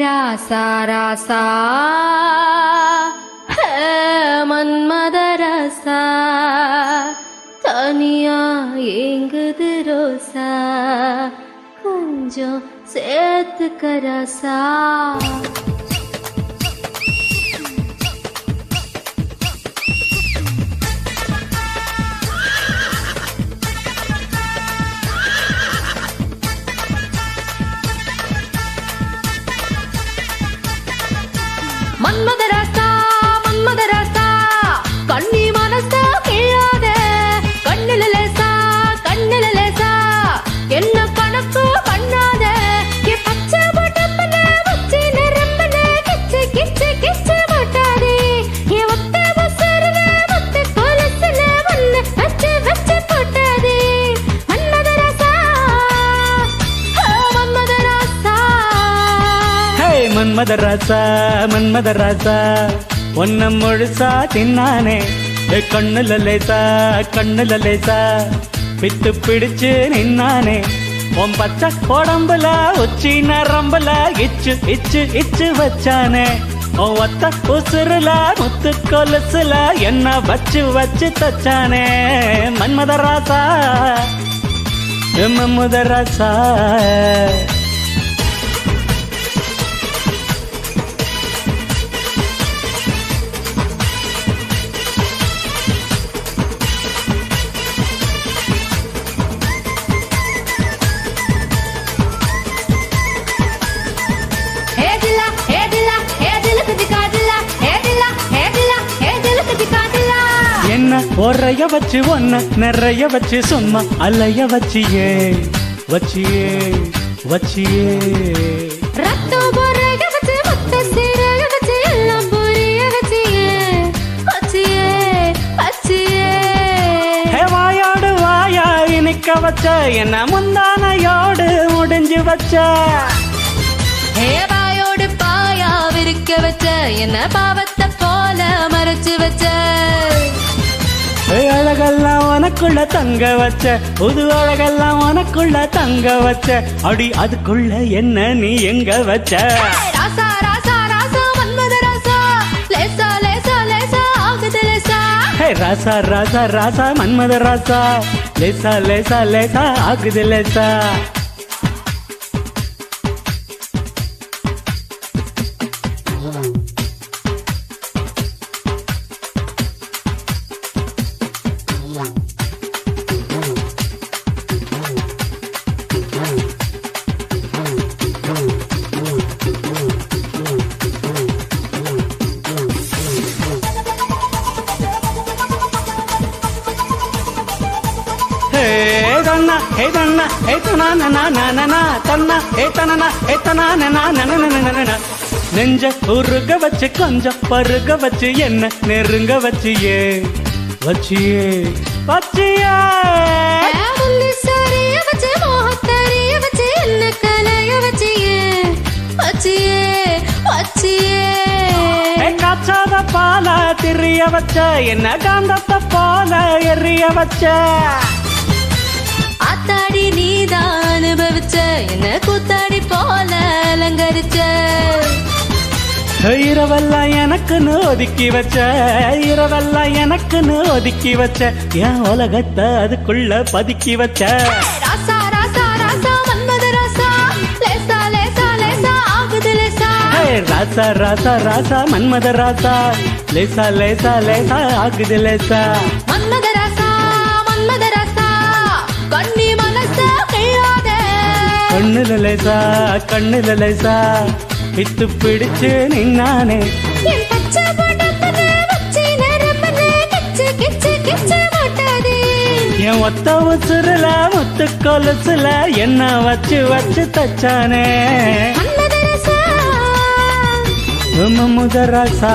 ராசா ராசா மன்மத ராசா தனியா ஏங்குது ரோசா கொஞ்சம் சேர்த்துக்க ராசா. மன்மத ராசா மன்மத ராசா கண்ணி மனசா கிள்ளாத கண்ணில லேசா என்ன கணக்கு பண்ணாத பச்சை பட்டப்பன வச்சு நிரம்பன கிச்சு கிச்சு கிச்சு மாட்டாதே ஒத்த பசருவ முத்து கொலசுல ஒன்னு வச்சு வச்சு போட்டாதே. மன்மத ராசா மன்மத ராசா மன்மத ராசா மன்மத ராசா ஒன்ன முழுசா தின்னானே கண்ணுல லேசா பித்து பிடிச்சு நின்னானே உன் பச்சை கோடம்புல உச்சி நரம்புல இச்சு இச்சு இச்சு வச்சானே உன் ஒத்த உசுருல முத்து கொலுசுல என்ன வச்சு வச்சு தச்சானே. மன்மத ராசா மன்மத ராசா என்ன ஒறைய வச்சு ஒன்ன நிறைய வச்சு சும்மா அலைய வச்சியே வச்சியே வச்சியே ரத்தம் பொறைய வச்சு முத்த சீரக வச்சு எல்லாம் புரிய வச்சியே வச்சியே வச்சியே. வாயோடு வாயா இனிக்க வச்ச என்ன முந்தானையோடு முடிஞ்சு வச்ச வாயோடு பாயா விரிக்க வச்ச என்ன பாவத்தை போல மறைச்சு வச்ச அழகெல்லாம் உனக்குள்ள தங்க வச்ச புது அழகெல்லாம் உனக்குள்ள தங்க வச்ச அடி அதுக்குள்ள என்ன நீ எங்க வச்ச. ராசா ராசா ராசா மன்மத ராசா லேசா லேசா லேசா ஆகுது லேசா. ராசா ராசா ராசா மன்மத ராசா லேசா லேசா லேசா ஆகுது லேசா. நெஞ்ச உருக வச்சு கொஞ்சம் பருக வச்சு என்ன நெருங்க வச்சியே வச்சியே வச்சியே வச்சு மோகத்தறிய வச்சு என்ன கலைய வச்சியே வச்சியே வச்சியே. காய்ச்சாத பால திரிய வச்ச என்ன காந்தத்தை போல எரிய வச்ச ஆத்தாடி நீதான் அனுபவிச்ச என்ன கூத்தாடி போல அலங்கரிச்ச இரவெல்லாம் எனக்குன்னு ஒதுக்கி வச்ச இரவெல்லாம் எனக்குன்னு ஒதுக்கி வச்ச என் உலகத்தை அதுக்குள்ள பதுக்கி வச்ச. ராசா ராசா ராசா மன்மத ராசா லேசா லேசா லேசா ஆகுது லேசா. ராசா ராசா ராசா மன்மத ராசா லேசா லேசா லேசா ஆகுது லேசா. மன்மத ராசா மன்மத ராசா கண்ணி மனசா கிள்ளாத கண்ணுல லேசா பித்து பிடிச்சு நின்னானே என் பச்சை பட்டப்பன வச்சு நிரம்பன கிச்சு கிச்சு கிச்சு மாட்டாதே என் ஒத்த உசுருல முத்து கொலுசுல என்ன வச்சு வச்சு தச்சானே. மன்மத ராசா மன்மத ராசா